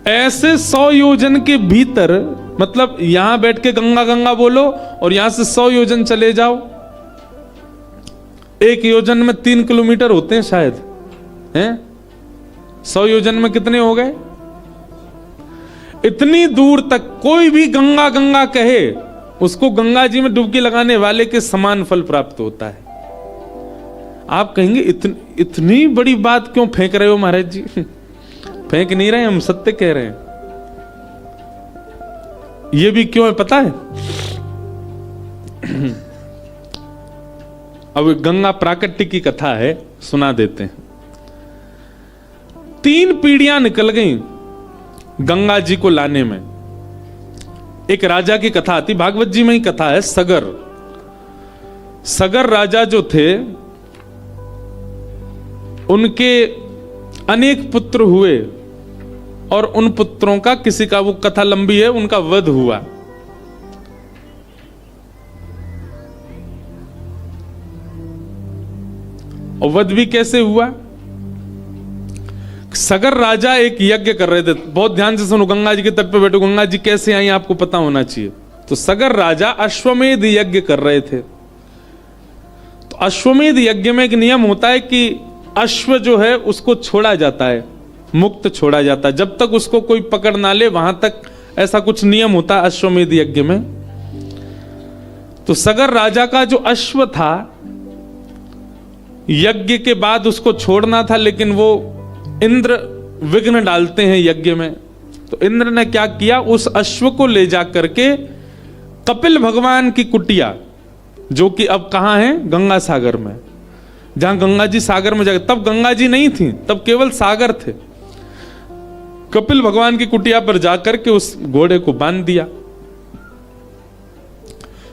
ऐसे 100 योजन के भीतर, मतलब यहां बैठ के गंगा गंगा बोलो और यहां से 100 योजन चले जाओ, 1 योजन में 3 किलोमीटर होते हैं शायद, हैं? 100 योजन में कितने हो गए? इतनी दूर तक कोई भी गंगा गंगा कहे, उसको गंगा जी में डुबकी लगाने वाले के समान फल प्राप्त होता है। आप कहेंगे इतनी बड़ी बात क्यों फेंक रहे हो महाराज जी? फेंक नहीं रहे, हम सत्य कह रहे हैं। ये भी क्यों है पता है? अब गंगा प्राकट्य की कथा है, सुना देते हैं। 3 पीढ़ियां निकल गईं गंगा जी को लाने में। एक राजा की कथा आती, भागवत जी में ही कथा है। सगर राजा जो थे, उनके अनेक पुत्र हुए और उन पुत्रों का किसी का, वो कथा लंबी है, उनका वध हुआ। और वध भी कैसे हुआ? सगर राजा एक यज्ञ कर रहे थे। बहुत ध्यान से सुनो, गंगा जी के तट पे बैठो, गंगा जी कैसे आई आपको पता होना चाहिए। तो सगर राजा अश्वमेध यज्ञ कर रहे थे। तो अश्वमेध यज्ञ में एक नियम होता है कि अश्व जो है उसको छोड़ा जाता है, मुक्त छोड़ा जाता है, जब तक उसको कोई पकड़ ना ले वहां तक, ऐसा कुछ नियम होता है अश्वमेध यज्ञ में। तो सगर राजा का जो अश्व था, यज्ञ के बाद उसको छोड़ना था, लेकिन वो इंद्र विघ्न डालते हैं यज्ञ में। तो इंद्र ने क्या किया, उस अश्व को ले जा करके कपिल भगवान की कुटिया, जो कि अब कहां है, गंगा सागर में, जहां गंगा जी सागर में जाकर, तब गंगा जी नहीं थी, तब केवल सागर थे। कपिल भगवान की कुटिया पर जाकर के उस घोड़े को बांध दिया।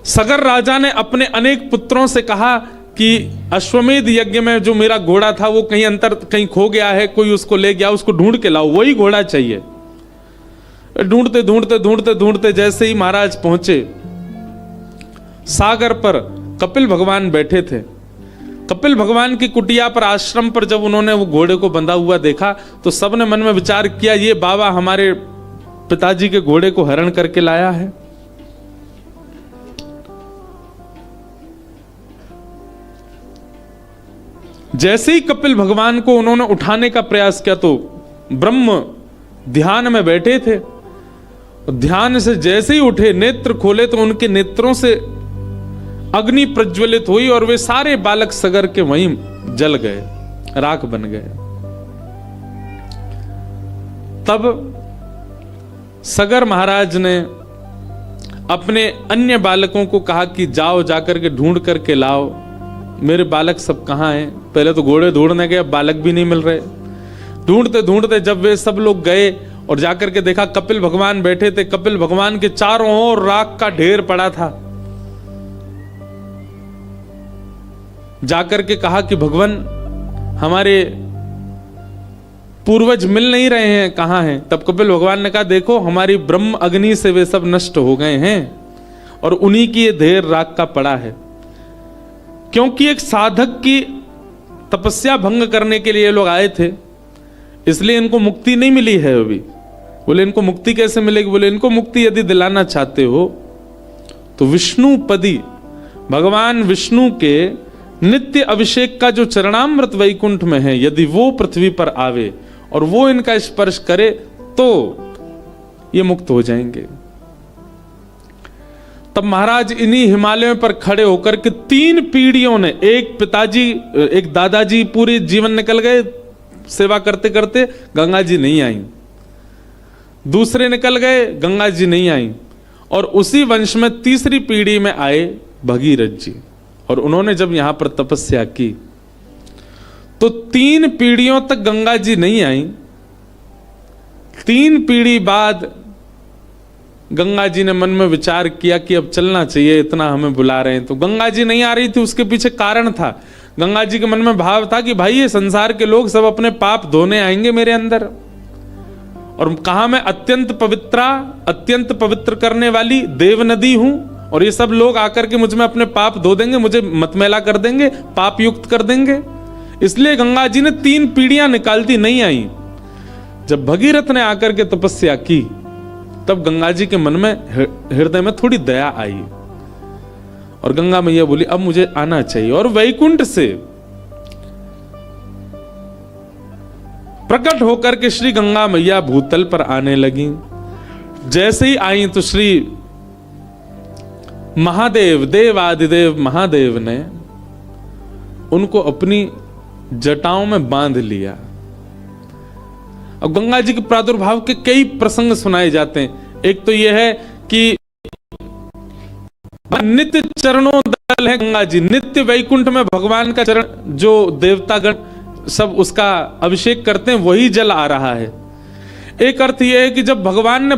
सगर राजा ने अपने अनेक पुत्रों से कहा कि अश्वमेध यज्ञ में जो मेरा घोड़ा था वो कहीं खो गया है, कोई उसको ले गया, उसको ढूंढ के लाओ, वही घोड़ा चाहिए। ढूंढते ढूंढते ढूंढते ढूंढते जैसे ही महाराज पहुंचे सागर पर, कपिल भगवान बैठे थे। कपिल भगवान की कुटिया पर, आश्रम पर जब उन्होंने वो घोड़े को बंधा हुआ देखा, तो सबने मन में विचार किया, ये बाबा हमारे पिताजी के घोड़े को हरण करके लाया है। जैसे ही कपिल भगवान को उन्होंने उठाने का प्रयास किया, तो ब्रह्म ध्यान में बैठे थे, ध्यान से जैसे ही उठे, नेत्र खोले, तो उनके नेत्रों से अग्नि प्रज्वलित हुई और वे सारे बालक सगर के वहीं जल गए, राख बन गए। तब सगर महाराज ने अपने अन्य बालकों को कहा कि जाओ, जाकर के ढूंढ करके लाओ, मेरे बालक सब कहां हैं। पहले तो घोड़े ढूंढने गए, बालक भी नहीं मिल रहे। ढूंढते ढूंढते जब वे सब लोग गए और जाकर के देखा कपिल भगवान बैठे थे, कपिल भगवान के चारों ओर राख का ढेर पड़ा था। जाकर के कहा कि भगवान, हमारे पूर्वज मिल नहीं रहे हैं, कहां हैं? तब कपिल भगवान ने कहा, देखो हमारी ब्रह्म अग्नि से वे सब नष्ट हो गए हैं और उन्हीं की ये ढेर राख का पड़ा है। क्योंकि एक साधक की तपस्या भंग करने के लिए लोग आए थे, इसलिए इनको मुक्ति नहीं मिली है अभी। बोले इनको मुक्ति कैसे मिलेगी? बोले इनको मुक्ति यदि दिलाना चाहते हो तो विष्णुपदी, भगवान विष्णु के नित्य अभिषेक का जो चरणामृत वैकुंठ में है, यदि वो पृथ्वी पर आवे और वो इनका स्पर्श करे तो ये मुक्त हो जाएंगे। तब महाराज इन्हीं हिमालयों पर खड़े होकर के 3 पीढ़ियों ने, एक पिताजी, एक दादाजी पूरे जीवन निकल गए सेवा करते करते, गंगा जी नहीं आई। दूसरे निकल गए, गंगा जी नहीं आई। और उसी वंश में तीसरी पीढ़ी में आए भगीरथ जी, और उन्होंने जब यहां पर तपस्या की तो 3 पीढ़ियों तक गंगा जी नहीं आई। 3 पीढ़ी बाद गंगा जी ने मन में विचार किया कि अब चलना चाहिए, इतना हमें बुला रहे हैं। तो गंगा जी नहीं आ रही थी, उसके पीछे कारण था। गंगा जी के मन में भाव था कि भाई ये संसार के लोग सब अपने पाप धोने आएंगे मेरे अंदर, और कहा मैं अत्यंत पवित्र करने वाली देव नदी हूं, और ये सब लोग आकर के मुझ में अपने पाप धो देंगे, मुझे मतमैला कर देंगे, पाप युक्त कर देंगे। इसलिए गंगा जी ने 3 पीढ़ियां निकालती नहीं आई। जब भगीरथ ने आकर के तपस्या की तब गंगा जी के मन में, हृदय में थोड़ी दया आई और गंगा मैया बोली अब मुझे आना चाहिए। और वैकुंठ से प्रकट होकर के श्री गंगा मैया भूतल पर आने लगी। जैसे ही आई तो श्री महादेव, देवादिदेव महादेव ने उनको अपनी जटाओं में बांध लिया। अब गंगा जी के प्रादुर्भाव के कई प्रसंग सुनाए जाते हैं। एक तो यह है कि नित्य चरणों दल है गंगा जी, नित्य वैकुंठ में भगवान का चरण, जो देवतागण सब उसका अभिषेक करते हैं, वही जल आ रहा है। एक अर्थ यह है कि जब भगवान ने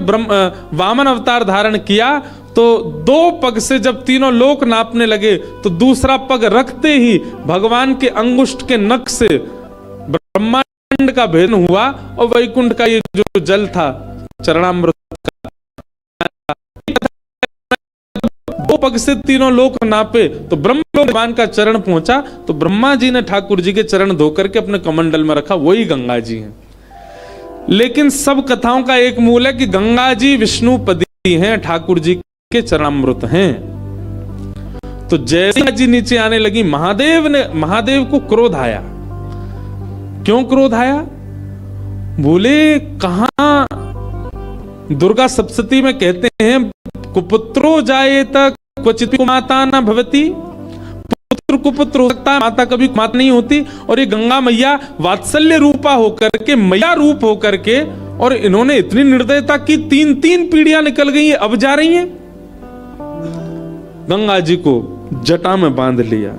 वामन अवतार धारण किया तो दो पग से जब तीनों लोक नापने लगे तो दूसरा पग रखते ही भगवान के अंगुष्ठ के नख से ब्रह्मांड का भेद हुआ और वैकुंठ का ये जो जल था चरणामृत का, दो पग से तीनों लोक नापे तो ब्रह्म भगवान का चरण पहुंचा तो ब्रह्मा जी ने ठाकुर जी के चरण धोकर के अपने कमंडल में रखा, वही गंगा जी हैं। लेकिन सब कथाओं का एक मूल है कि गंगा जी विष्णुपदी हैं, ठाकुर जी के चरणामृत हैं। तो जैसे जी नीचे आने लगी, महादेव को क्रोध आया। क्यों क्रोध आया? बोले कहां दुर्गा सप्तशती में कहते हैं कुपुत्रो जायेत क्वचित कुमाता न भवति, पुत्र कुपुत्र हो सकता है, माता कभी माता नहीं होती। और ये गंगा मैया वात्सल्य रूपा होकर के, मैया रूप होकर के, और इन्होंने इतनी निर्दयता की, 3 पीढ़ियां निकल गई, अब जा रही हैं। गंगा जी को जटा में बांध लिया।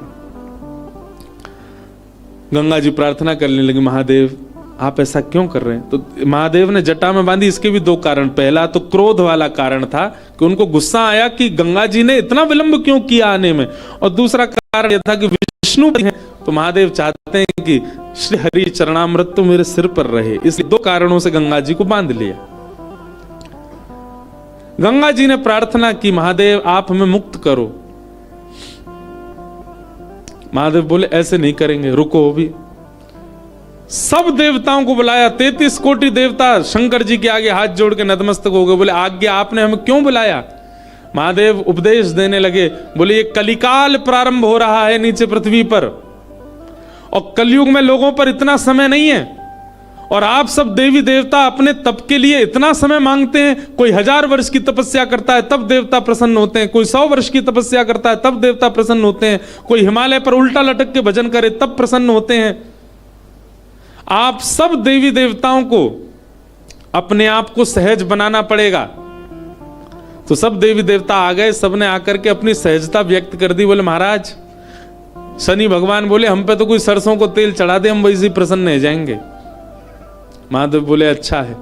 गंगा जी प्रार्थना करने लगी, महादेव आप ऐसा क्यों कर रहे हैं? तो महादेव ने जटा में बांधी। इसके भी 2 कारण। पहला तो क्रोध वाला कारण था कि उनको गुस्सा आया कि गंगा जी ने इतना विलंब क्यों किया आने में, और दूसरा कारण यह था कि विष्णु है तो महादेव चाहते हैं कि श्री हरि चरणामृत तो मेरे सिर पर रहे। इसलिए 2 कारणों से गंगा जी को बांध लिया। गंगा जी ने प्रार्थना की, महादेव आप हमें मुक्त करो। महादेव बोले ऐसे नहीं करेंगे, रुको। भी सब देवताओं को बुलाया, 33 कोटि देवता शंकर जी के आगे हाथ जोड़ के नतमस्तक हो गए। बोले आज्ञा आपने हमें क्यों बुलाया? महादेव उपदेश देने लगे। बोले ये कलिकाल प्रारंभ हो रहा है नीचे पृथ्वी पर, और कलयुग में लोगों पर इतना समय नहीं है, और आप सब देवी देवता अपने तप के लिए इतना समय मांगते हैं। कोई 1000 वर्ष की तपस्या करता है तब देवता प्रसन्न होते हैं, कोई 100 वर्ष की तपस्या करता है तब देवता प्रसन्न होते हैं, कोई हिमालय पर उल्टा लटक के भजन करे तब प्रसन्न होते हैं। आप सब देवी देवताओं को अपने आप को सहज बनाना पड़ेगा। तो सब देवी देवता आ गए, सबने आकर के अपनी सहजता व्यक्त कर दी। बोले महाराज, शनि भगवान बोले हम पे तो कोई सरसों को तेल चढ़ा दे, हम वैसे प्रसन्न हो जाएंगे। महादेव बोले अच्छा है।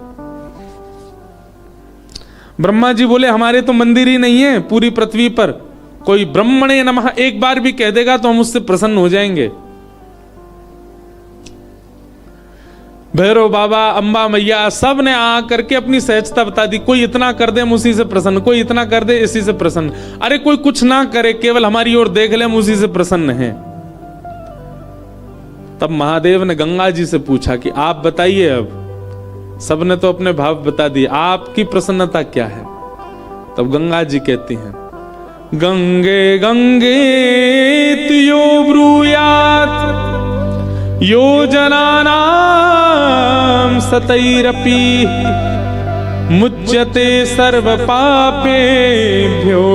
ब्रह्मा जी बोले हमारे तो मंदिर ही नहीं है पूरी पृथ्वी पर, कोई ब्रह्मणे नमः एक बार भी कह देगा तो हम उससे प्रसन्न हो जाएंगे। भैरव बाबा, अंबा मैया, सब ने आ करके अपनी सहजता बता दी। कोई इतना कर दे हम उसी से प्रसन्न, कोई इतना कर दे इसी से प्रसन्न, अरे कोई कुछ ना करे केवल हमारी ओर देख ले हम उसी से प्रसन्न हैं। तब महादेव ने गंगा जी से पूछा कि आप बताइए, अब सबने तो अपने भाव बता दिए, आपकी प्रसन्नता क्या है? तब गंगा जी कहती हैं, गंगे गंगे यो ब्रूयात योजनानां सतैरपि मुच्यते सर्व पापेभ्यो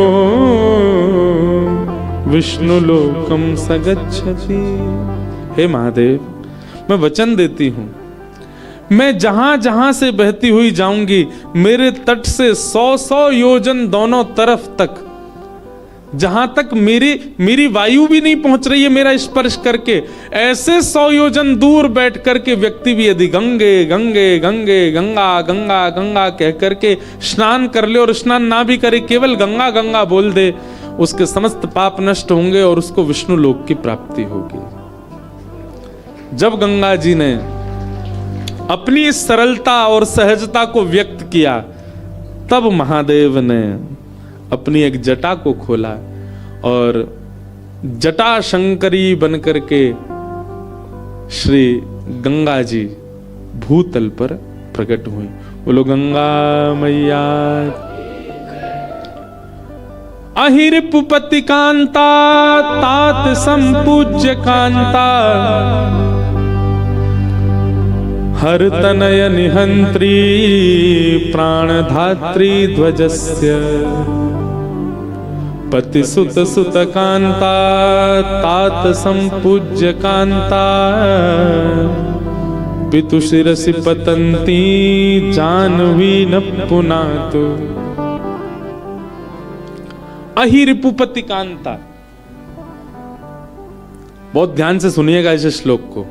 विष्णुलोकम सगच्छति। हे महादेव, मैं वचन देती हूं, मैं जहां जहां से बहती हुई जाऊंगी, मेरे तट से 100 योजन दोनों तरफ तक, जहां तक मेरी वायु भी नहीं पहुंच रही है मेरा स्पर्श करके, ऐसे 100 योजन दूर बैठ करके व्यक्ति भी यदि गंगे गंगे गंगे गंगा गंगा गंगा कह करके स्नान कर ले, और स्नान ना भी करे केवल गंगा गंगा बोल दे, उसके समस्त पाप नष्ट होंगे और उसको विष्णु लोक की प्राप्ति होगी। जब गंगा जी ने अपनी इस सरलता और सहजता को व्यक्त किया, तब महादेव ने अपनी एक जटा को खोला और जटा शंकरी बनकर के श्री गंगा जी भूतल पर प्रकट हुई। बोलो गंगा मैया। अहिरिपुपति कांता तात संपूज्य कांता, हर तनय निहंत्री प्राणधात्री ध्वजस्य, पति सुत सुत कांता तात संपूज्य कांता, पितु शिरसि पतंती जानवी न पुनातु। अहिरिपुपति कांता, बहुत ध्यान से सुनिएगा इस श्लोक को।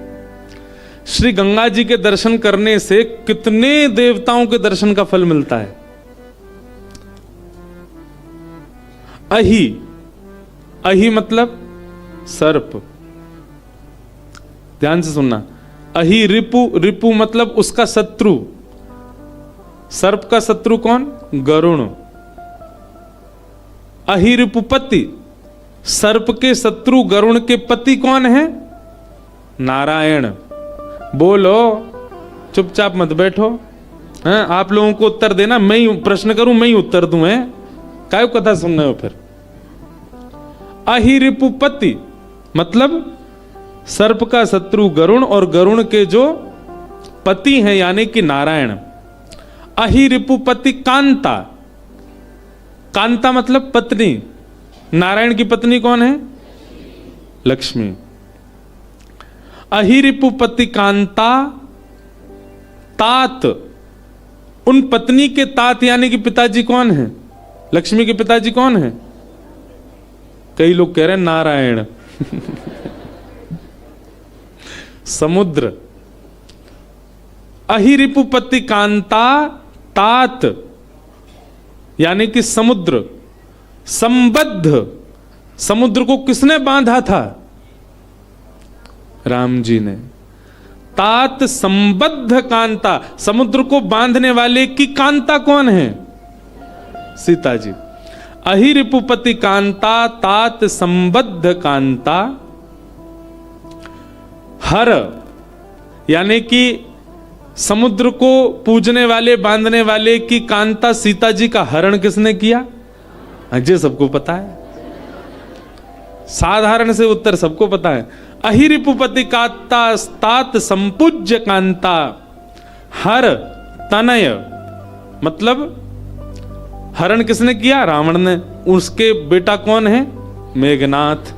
श्री गंगा जी के दर्शन करने से कितने देवताओं के दर्शन का फल मिलता है। अहि, अहि मतलब सर्प, ध्यान से सुनना। अहि रिपु, रिपु मतलब उसका शत्रु। सर्प का शत्रु कौन? गरुण। अहिरिपुपति, सर्प के शत्रु गरुण के पति कौन है? नारायण। बोलो, चुपचाप मत बैठो, हैं? आप लोगों को उत्तर देना, मैं ही प्रश्न करूं, मैं ही उत्तर दूं, हैं? काय कथा सुन रहे हो फिर? अहिरिपुपति मतलब सर्प का शत्रु गरुण और गरुण के जो पति हैं यानी कि नारायण। अहिरिपुपति कांता, कांता मतलब पत्नी। नारायण की पत्नी कौन है? लक्ष्मी। अहिरिपुपति कांता तात, उन पत्नी के तात यानी कि पिताजी कौन है? लक्ष्मी के पिताजी कौन है? कई लोग कह रहे हैं नारायण। समुद्र। अहिरिपुपति कांता तात यानी कि समुद्र। संबद्ध, समुद्र को किसने बांधा था? राम जी ने। तात संबद्ध कांता, समुद्र को बांधने वाले की कांता कौन है? सीता जी। अहिरिपुपति कांता तात संबद्ध कांता, हर यानी कि समुद्र को पूजने वाले बांधने वाले की कांता सीता जी का हरण किसने किया? अजय सबको पता है, साधारण से उत्तर सबको पता है। अहिरिपुपति कांता तात संपूज्य कांता, हर तनय मतलब हरण किसने किया? रावण ने। उसके बेटा कौन है? मेघनाथ।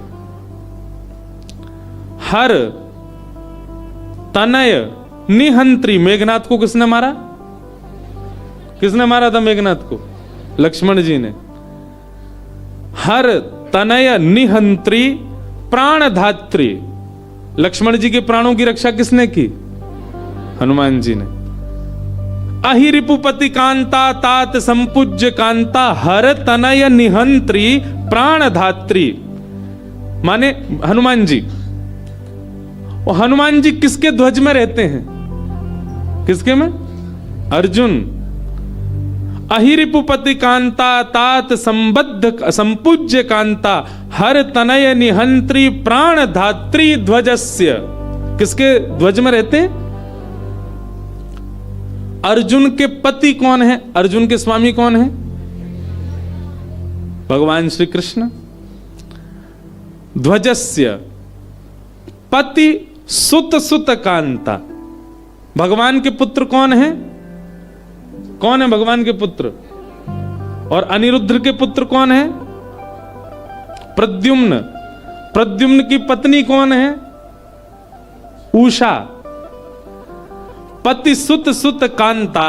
हर तनय निहंत्री, मेघनाथ को किसने मारा? किसने मारा था मेघनाथ को? लक्ष्मण जी ने। हर तनय निहंत्री प्राणधात्री, लक्ष्मण जी के प्राणों की रक्षा किसने की? हनुमान जी ने। अहिरिपुपति कांता तात संपूज्य कांता, हर तनय निहंत्री प्राणधात्री माने हनुमान जी। और हनुमान जी किसके ध्वज में रहते हैं? किसके में? अर्जुन। अहिरिपुपति कांता तात संबद्ध संपूज्य कांता, हर तनय निहंत्री प्राणधात्री ध्वजस्य, किसके ध्वज में रहते हैं? अर्जुन के पति कौन है? अर्जुन के स्वामी कौन है? भगवान श्री कृष्ण। ध्वजस्य पति सुत सुत कांता, भगवान के पुत्र कौन है? कौन है भगवान के पुत्र? और अनिरुद्ध के पुत्र कौन है? प्रद्युम्न। प्रद्युम्न की पत्नी कौन है? उषा। पति सुत सुत कांता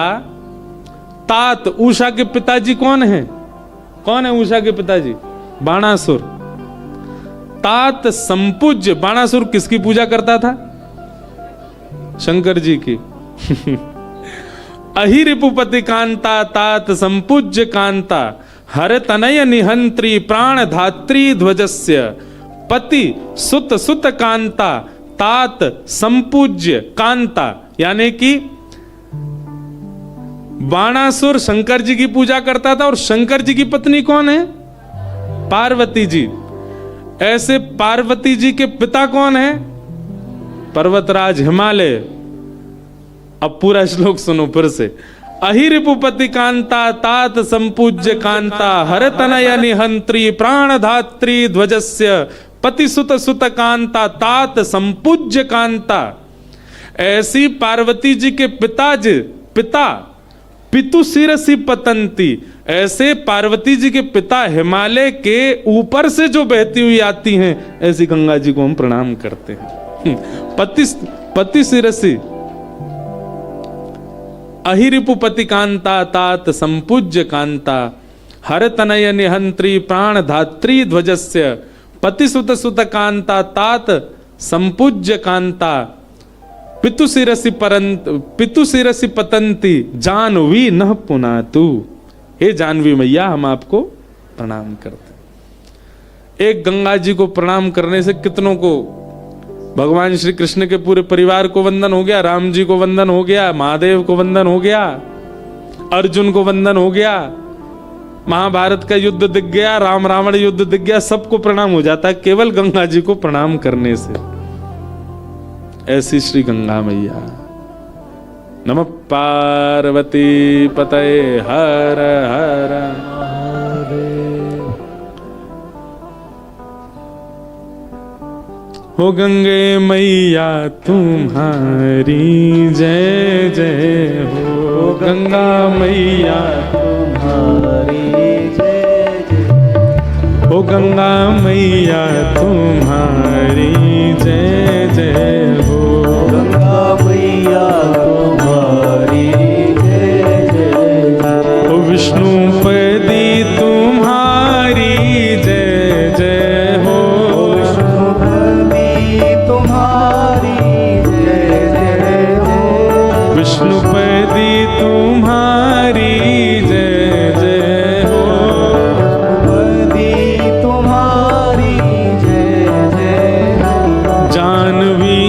तात, उषा के पिताजी कौन है? कौन है उषा के पिताजी? बाणासुर। तात संपूज्य, बाणासुर किसकी पूजा करता था? शंकर जी की। अहिरिपुपति कांता तात संपूज्य कांता, हर तनय निहंत्री प्राणधात्री ध्वजस्य, पति सुत सुत कांता तात संपूज्य कांता यानी कि बाणासुर शंकर जी की पूजा करता था और शंकर जी की पत्नी कौन है? पार्वती जी। ऐसे पार्वती जी के पिता कौन है? पर्वतराज हिमालय। अब पूरा श्लोक सुनो फिर से। अहिरिपुपति कांता तात संपूज्य कांता हर तनय निहंत्री प्राण धात्री ध्वजस्य पति सुत सुत कांता तात संपूज्य कांता। ऐसी पार्वती जी के पिता पितु शिरसि पतंती, ऐसे पार्वती जी के पिता हिमालय के ऊपर से जो बहती हुई आती हैं, ऐसी गंगा जी को हम प्रणाम करते हैं। पति शिरसि अहिरिपुपति कांता तात संपूज्य कांता हर तनय निहंत्री प्राण धात्री ध्वजस्य पति सुत सुत कांता तात संपूज्य कांता पितु शिरसि पतंती जानवी न पुनातु। हे जानवी मैया, हम आपको प्रणाम करते। एक गंगा जी को प्रणाम करने से कितनों को, भगवान श्री कृष्ण के पूरे परिवार को वंदन हो गया, राम जी को वंदन हो गया, महादेव को वंदन हो गया, अर्जुन को वंदन हो गया, महाभारत का युद्ध दिख गया, राम रावण युद्ध दिख गया, सबको प्रणाम हो जाता है केवल गंगा जी को प्रणाम करने से। ऐसी श्री गंगा मैया। नमः पार्वती पतये हर हर हो गंगे मैया तुम्हारी जय जय हो, गंगा मैया तुम्हारी जय जय हो, गंगा मैया तुम्हारी जय जय हो, गंगा मैया तुम्हारी जय जय हो, विष्णुपदी तुम्हारी जय जय हो, तुम्हारी जय जय हो, विष्णुपदी तुम्हारी जय जय हो, विष्णुपदी तुम्हारी जय जय हो, जानवी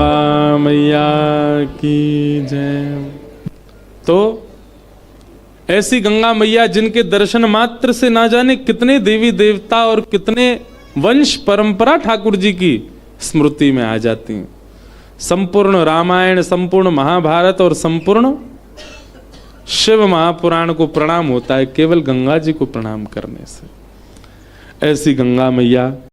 गंगा मैया की जय। तो ऐसी गंगा मैया जिनके दर्शन मात्र से ना जाने कितने देवी देवता और कितने वंश परंपरा ठाकुर जी की स्मृति में आ जाती हैं। संपूर्ण रामायण, संपूर्ण महाभारत और संपूर्ण शिव महापुराण को प्रणाम होता है केवल गंगा जी को प्रणाम करने से। ऐसी गंगा मैया